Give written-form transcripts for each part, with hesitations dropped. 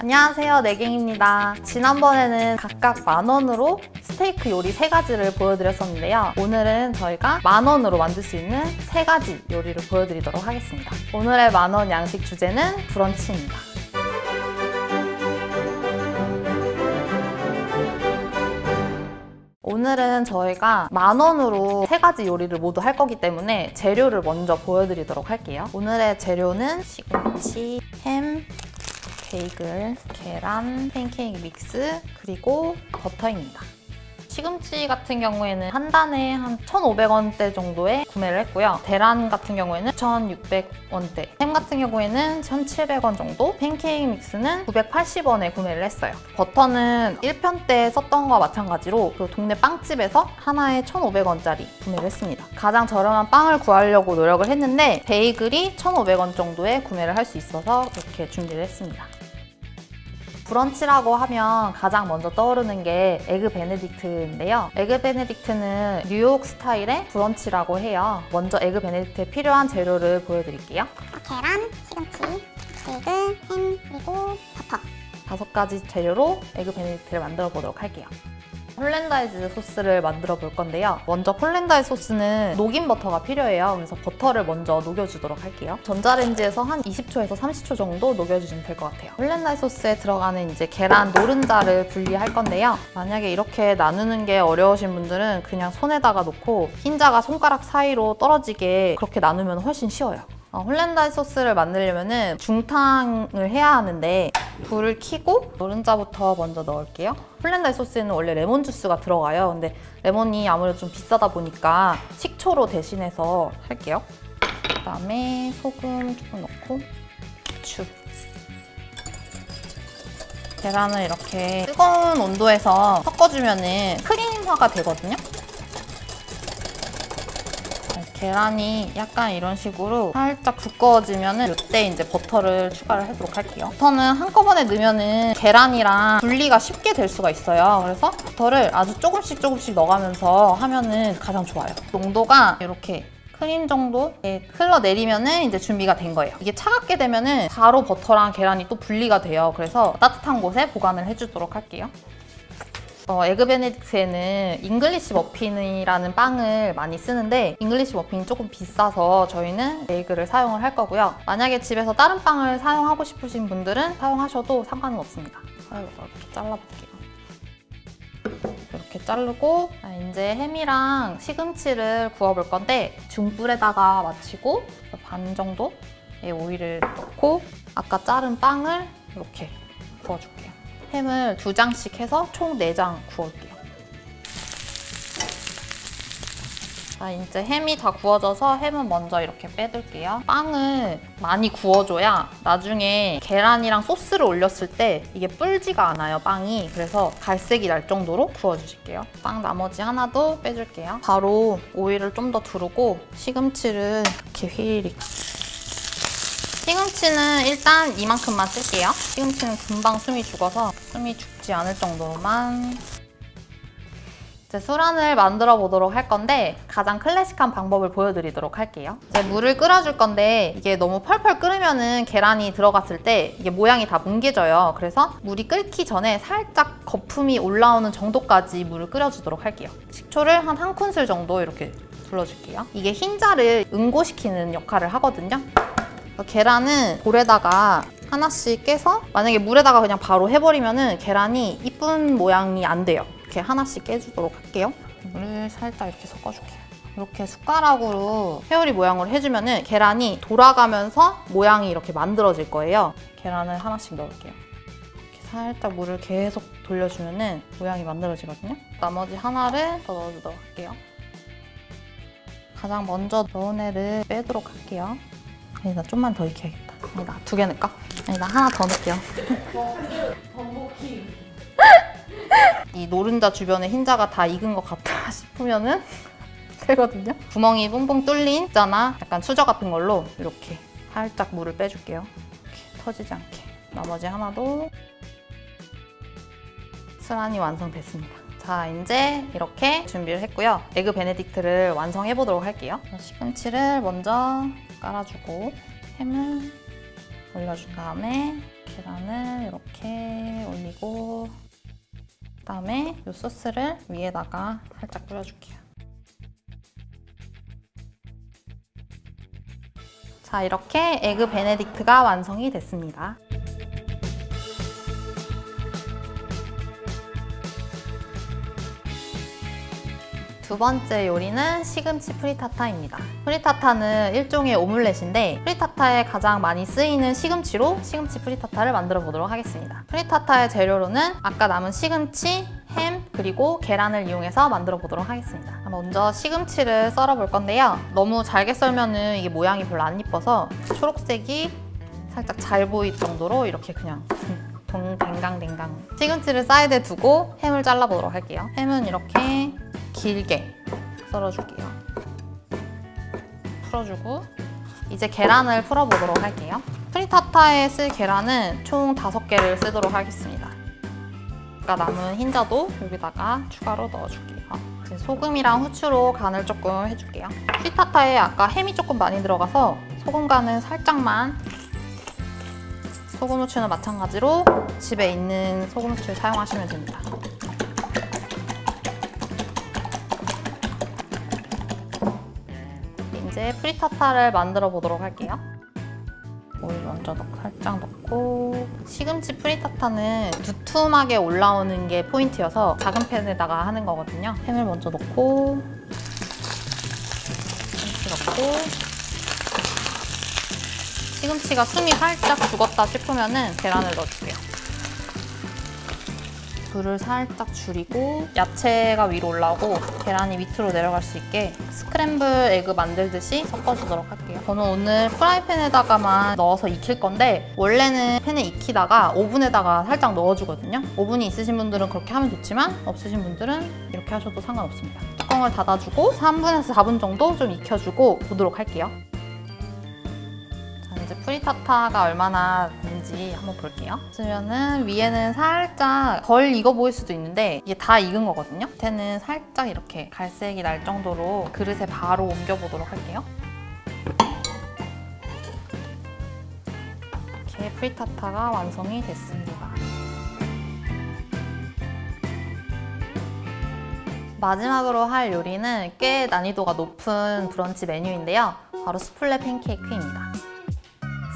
안녕하세요, 내갱입니다. 지난번에는 각각 10,000원으로 스테이크 요리 3가지를 보여드렸었는데요. 오늘은 저희가 10,000원으로 만들 수 있는 3가지 요리를 보여드리도록 하겠습니다. 오늘의 10,000원 양식 주제는 브런치입니다. 오늘은 저희가 10,000원으로 3가지 요리를 모두 할 거기 때문에 재료를 먼저 보여드리도록 할게요. 오늘의 재료는 시금치, 햄, 베이글, 계란, 팬케이크 믹스, 그리고 버터입니다. 시금치 같은 경우에는 한 단에 한 1,500원대 정도에 구매를 했고요. 계란 같은 경우에는 1,600원대, 햄 같은 경우에는 1,700원 정도, 팬케이크 믹스는 980원에 구매를 했어요. 버터는 1편 때 썼던 거와 마찬가지로 그 동네 빵집에서 하나에 1,500원짜리 구매를 했습니다. 가장 저렴한 빵을 구하려고 노력을 했는데 베이글이 1,500원 정도에 구매를 할 수 있어서 이렇게 준비를 했습니다. 브런치라고 하면 가장 먼저 떠오르는 게 에그 베네딕트인데요. 에그 베네딕트는 뉴욕 스타일의 브런치라고 해요. 먼저 에그 베네딕트에 필요한 재료를 보여드릴게요. 계란, 시금치, 베이글, 햄, 그리고 버터. 5가지 재료로 에그 베네딕트를 만들어 보도록 할게요. 홀랜다이즈 소스를 만들어 볼 건데요. 먼저 홀랜다이즈 소스는 녹인 버터가 필요해요. 그래서 버터를 먼저 녹여주도록 할게요. 전자레인지에서 한 20초에서 30초 정도 녹여주시면 될 것 같아요. 홀랜다이즈 소스에 들어가는 이제 계란 노른자를 분리할 건데요. 만약에 이렇게 나누는 게 어려우신 분들은 그냥 손에다가 놓고 흰자가 손가락 사이로 떨어지게 그렇게 나누면 훨씬 쉬워요. 홀랜다이즈 소스를 만들려면 중탕을 해야 하는데 불을 켜고 노른자부터 먼저 넣을게요. 홀랜다이즈 소스에는 원래 레몬 주스가 들어가요. 근데 레몬이 아무래도 좀 비싸다 보니까 식초로 대신해서 할게요. 그다음에 소금 조금 넣고 후추. 계란을 이렇게 뜨거운 온도에서 섞어주면 크림화가 되거든요. 계란이 약간 이런 식으로 살짝 두꺼워지면 이때 이제 버터를 추가를 하도록 할게요. 버터는 한꺼번에 넣으면 계란이랑 분리가 쉽게 될 수가 있어요. 그래서 버터를 아주 조금씩 넣어가면서 하면 가장 좋아요. 농도가 이렇게 크림 정도 흘러내리면 이제 준비가 된 거예요. 이게 차갑게 되면 바로 버터랑 계란이 또 분리가 돼요. 그래서 따뜻한 곳에 보관을 해주도록 할게요. 에그 베네딕트에는 잉글리시 머핀이라는 빵을 많이 쓰는데 잉글리시 머핀이 조금 비싸서 저희는 베이글을 사용을 할 거고요. 만약에 집에서 다른 빵을 사용하고 싶으신 분들은 사용하셔도 상관은 없습니다. 이렇게 잘라볼게요. 이렇게 자르고 이제 햄이랑 시금치를 구워볼 건데 중불에다가 마치고 반 정도의 오일을 넣고 아까 자른 빵을 이렇게 구워줄게요. 햄을 2장씩 해서 총 4장 구울게요. 자, 이제 햄이 다 구워져서 햄은 먼저 이렇게 빼둘게요. 빵을 많이 구워줘야 나중에 계란이랑 소스를 올렸을 때 이게 불지가 않아요, 빵이. 그래서 갈색이 날 정도로 구워주실게요. 빵 나머지 하나도 빼줄게요. 바로 오일을 좀 더 두르고 시금치를 이렇게 휘리릭. 시금치는 일단 이만큼만 쓸게요. 시금치는 금방 숨이 죽어서 숨이 죽지 않을 정도로만. 이제 수란을 만들어 보도록 할 건데 가장 클래식한 방법을 보여드리도록 할게요. 이제 물을 끓여줄 건데 이게 너무 펄펄 끓으면 계란이 들어갔을 때 이게 모양이 다 뭉개져요. 그래서 물이 끓기 전에 살짝 거품이 올라오는 정도까지 물을 끓여주도록 할게요. 식초를 한 1큰술 정도 이렇게 둘러줄게요. 이게 흰자를 응고시키는 역할을 하거든요. 계란은 볼에다가 하나씩 깨서 만약에 물에다가 그냥 바로 해버리면 계란이 이쁜 모양이 안 돼요. 이렇게 하나씩 깨주도록 할게요. 물을 살짝 이렇게 섞어줄게요. 이렇게 숟가락으로 회오리 모양으로 해주면 계란이 돌아가면서 모양이 이렇게 만들어질 거예요. 계란을 하나씩 넣을게요. 이렇게 살짝 물을 계속 돌려주면 모양이 만들어지거든요. 나머지 하나를 더 넣어주도록 할게요. 가장 먼저 넣은 애를 빼도록 할게요. 아니다, 좀만 더 익혀야겠다. 아니다, 2개 넣을까? 아니다, 하나 더 넣을게요. 이 노른자 주변에 흰자가 다 익은 것 같다 싶으면은 되거든요. 구멍이 뽕뽕 뚫린 있잖아. 약간 수저 같은 걸로 이렇게 살짝 물을 빼줄게요. 이렇게 터지지 않게. 나머지 하나도 수란이 완성됐습니다. 자, 이제 이렇게 준비를 했고요. 에그 베네딕트를 완성해 보도록 할게요. 시금치를 먼저 깔아주고 햄을 올려준 다음에 계란을 이렇게 올리고 그다음에 이 소스를 위에다가 살짝 뿌려줄게요. 자, 이렇게 에그 베네딕트가 완성이 됐습니다. 두 번째 요리는 시금치 프리타타입니다. 프리타타는 일종의 오믈렛인데 프리타타에 가장 많이 쓰이는 시금치로 시금치 프리타타를 만들어 보도록 하겠습니다. 프리타타의 재료로는 아까 남은 시금치, 햄, 그리고 계란을 이용해서 만들어 보도록 하겠습니다. 먼저 시금치를 썰어 볼 건데요. 너무 잘게 썰면은 이게 모양이 별로 안 이뻐서 초록색이 살짝 잘 보일 정도로 이렇게 그냥 댕강댕강 시금치를 사이드에 두고 햄을 잘라 보도록 할게요. 햄은 이렇게 길게 썰어줄게요. 풀어주고 이제 계란을 풀어보도록 할게요. 프리타타에 쓸 계란은 총 5개를 쓰도록 하겠습니다. 아까 남은 흰자도 여기다가 추가로 넣어줄게요. 이제 소금이랑 후추로 간을 조금 해줄게요. 프리타타에 아까 햄이 조금 많이 들어가서 소금 간은 살짝만. 소금 후추는 마찬가지로 집에 있는 소금 후추를 사용하시면 됩니다. 이제 프리타타를 만들어 보도록 할게요. 오일 먼저 살짝 넣고 시금치 프리타타는 두툼하게 올라오는 게 포인트여서 작은 팬에다가 하는 거거든요. 햄을 먼저 넣고 시금치 넣고 시금치가 숨이 살짝 죽었다 싶으면 계란을 넣어줄게요. 불을 살짝 줄이고 야채가 위로 올라오고 계란이 밑으로 내려갈 수 있게 스크램블 에그 만들듯이 섞어주도록 할게요. 저는 오늘 프라이팬에다가만 넣어서 익힐 건데 원래는 팬에 익히다가 오븐에다가 살짝 넣어주거든요. 오븐이 있으신 분들은 그렇게 하면 좋지만 없으신 분들은 이렇게 하셔도 상관없습니다. 뚜껑을 닫아주고 3분에서 4분 정도 좀 익혀주고 보도록 할게요. 이제 프리타타가 얼마나 된지 한번 볼게요. 그러면은 위에는 살짝 덜 익어 보일 수도 있는데 이게 다 익은 거거든요. 밑에는 살짝 이렇게 갈색이 날 정도로 그릇에 바로 옮겨보도록 할게요. 이렇게 프리타타가 완성이 됐습니다. 마지막으로 할 요리는 꽤 난이도가 높은 브런치 메뉴인데요. 바로 수플레 팬케이크입니다.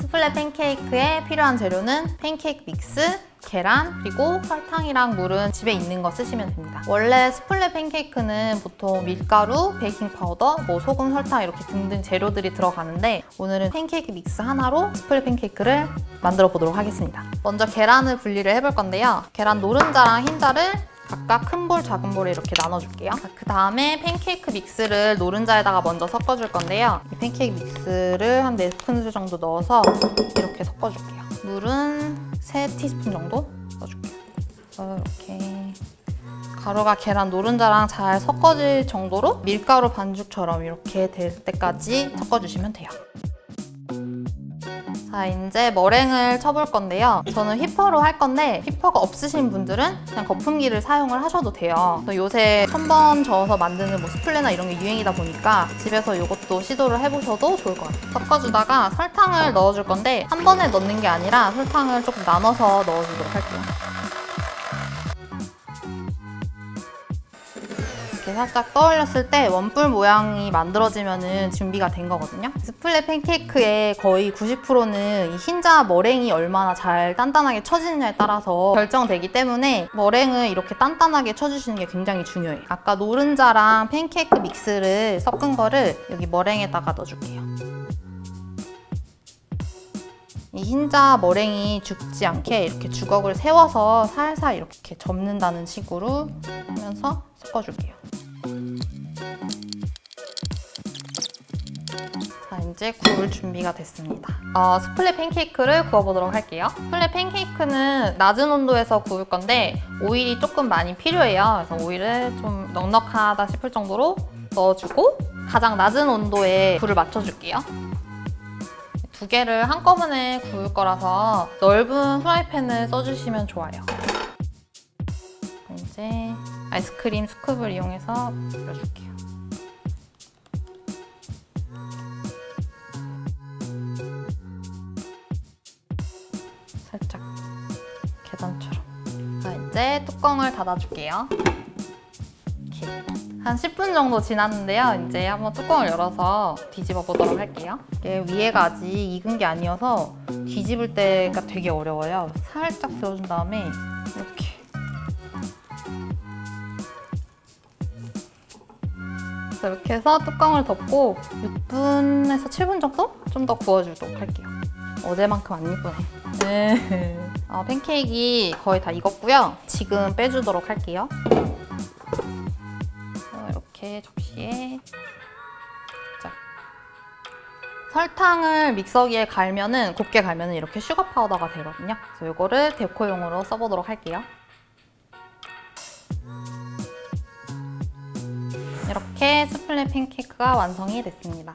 수플레 팬케이크에 필요한 재료는 팬케이크 믹스, 계란, 그리고 설탕이랑 물은 집에 있는 거 쓰시면 됩니다. 원래 수플레 팬케이크는 보통 밀가루, 베이킹 파우더, 소금, 설탕 이렇게 등등 재료들이 들어가는데 오늘은 팬케이크 믹스 하나로 수플레 팬케이크를 만들어 보도록 하겠습니다. 먼저 계란을 분리를 해볼 건데요. 계란 노른자랑 흰자를 각각 큰 볼, 작은 볼에 이렇게 나눠줄게요. 그 다음에 팬케이크 믹스를 노른자에다가 먼저 섞어줄 건데요. 이 팬케이크 믹스를 한 4스푼 정도 넣어서 이렇게 섞어줄게요. 물은 3티스푼 정도 넣어줄게요. 이렇게 가루가 계란 노른자랑 잘 섞어질 정도로 밀가루 반죽처럼 이렇게 될 때까지 섞어주시면 돼요. 자, 이제 머랭을 쳐볼 건데요. 저는 휘퍼로 할 건데 휘퍼가 없으신 분들은 그냥 거품기를 사용을 하셔도 돼요. 요새 천번 저어서 만드는 수플레나 이런 게 유행이다 보니까 집에서 이것도 시도를 해보셔도 좋을 것 같아요. 섞어주다가 설탕을 넣어줄 건데 한 번에 넣는 게 아니라 설탕을 조금 나눠서 넣어주도록 할게요. 이렇게 살짝 떠올렸을 때 원뿔 모양이 만들어지면 준비가 된 거거든요. 수플레 팬케이크의 거의 90%는 이 흰자 머랭이 얼마나 잘 단단하게 쳐지느냐에 따라서 결정되기 때문에 머랭을 이렇게 단단하게 쳐주시는 게 굉장히 중요해요. 아까 노른자랑 팬케이크 믹스를 섞은 거를 여기 머랭에다가 넣어줄게요. 이 흰자 머랭이 죽지 않게 이렇게 주걱을 세워서 살살 이렇게 접는다는 식으로 하면서 섞어줄게요. 자, 이제 구울 준비가 됐습니다. 수플레 팬케이크를 구워보도록 할게요. 수플레 팬케이크는 낮은 온도에서 구울 건데 오일이 조금 많이 필요해요. 그래서 오일을 좀 넉넉하다 싶을 정도로 넣어주고 가장 낮은 온도에 불을 맞춰줄게요. 2개를 한꺼번에 구울 거라서 넓은 프라이팬을 써주시면 좋아요. 이제 아이스크림 스쿱을 이용해서 뿌려줄게요. 살짝 계단처럼. 자, 이제 뚜껑을 닫아줄게요. 이렇게. 한 10분 정도 지났는데요. 이제 한번 뚜껑을 열어서 뒤집어 보도록 할게요. 이게 위에가 아직 익은 게 아니어서 뒤집을 때가 되게 어려워요. 살짝 들어준 다음에 이렇게. 이렇게 해서 뚜껑을 덮고 6분에서 7분 정도? 좀 더 구워주도록 할게요. 어제만큼 안 이쁘네. 네. 팬케이크 거의 다 익었고요. 지금 빼주도록 할게요. 이렇게 접시에 자. 설탕을 믹서기에 갈면은 곱게 갈면은 이렇게 슈거 파우더가 되거든요. 그래서 이거를 데코용으로 써보도록 할게요. 이렇게 수플레 팬케이크가 완성이 됐습니다.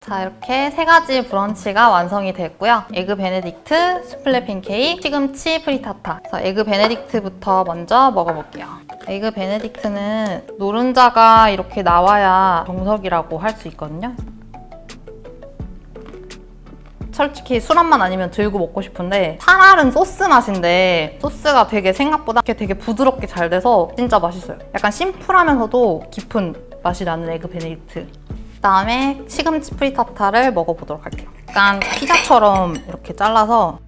자, 이렇게 세 가지 브런치가 완성이 됐고요. 에그 베네딕트, 수플레 팬케이크, 시금치 프리타타. 그래서 에그 베네딕트부터 먼저 먹어볼게요. 에그 베네딕트는 노른자가 이렇게 나와야 정석이라고 할 수 있거든요. 솔직히 술 한 맛 아니면 들고 먹고 싶은데 파랄은 소스 맛인데 소스가 되게 생각보다 되게 부드럽게 잘 돼서 진짜 맛있어요. 약간 심플하면서도 깊은 맛이 나는 에그 베네딕트. 그다음에 시금치 프리타타를 먹어보도록 할게요. 약간 피자처럼 이렇게 잘라서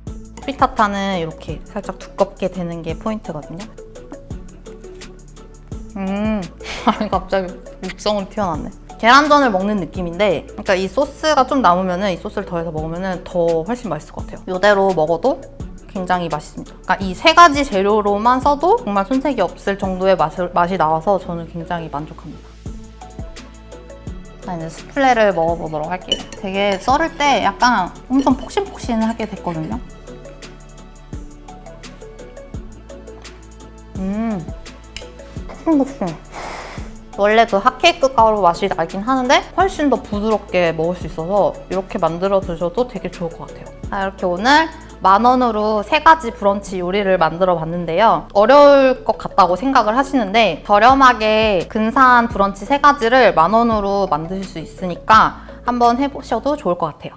프리타타는 이렇게 살짝 두껍게 되는 게 포인트거든요. 아니 갑자기 육성으로 튀어나왔네. 계란전을 먹는 느낌인데 그러니까 이 소스가 좀 남으면 이 소스를 더해서 먹으면 더 훨씬 맛있을 것 같아요. 이대로 먹어도 굉장히 맛있습니다. 그러니까 이 세 가지 재료로만 써도 정말 손색이 없을 정도의 맛이 나와서 저는 굉장히 만족합니다. 자, 이제 수플레를 먹어보도록 할게요. 되게 썰을 때 약간 엄청 폭신폭신하게 됐거든요. 폭신폭신. 원래 그 핫케이크 가루 맛이 나긴 하는데 훨씬 더 부드럽게 먹을 수 있어서 이렇게 만들어 드셔도 되게 좋을 것 같아요. 자, 이렇게 오늘 10,000원으로 세 가지 브런치 요리를 만들어 봤는데요. 어려울 것 같다고 생각을 하시는데 저렴하게 근사한 브런치 세 가지를 10,000원으로 만드실 수 있으니까 한번 해보셔도 좋을 것 같아요.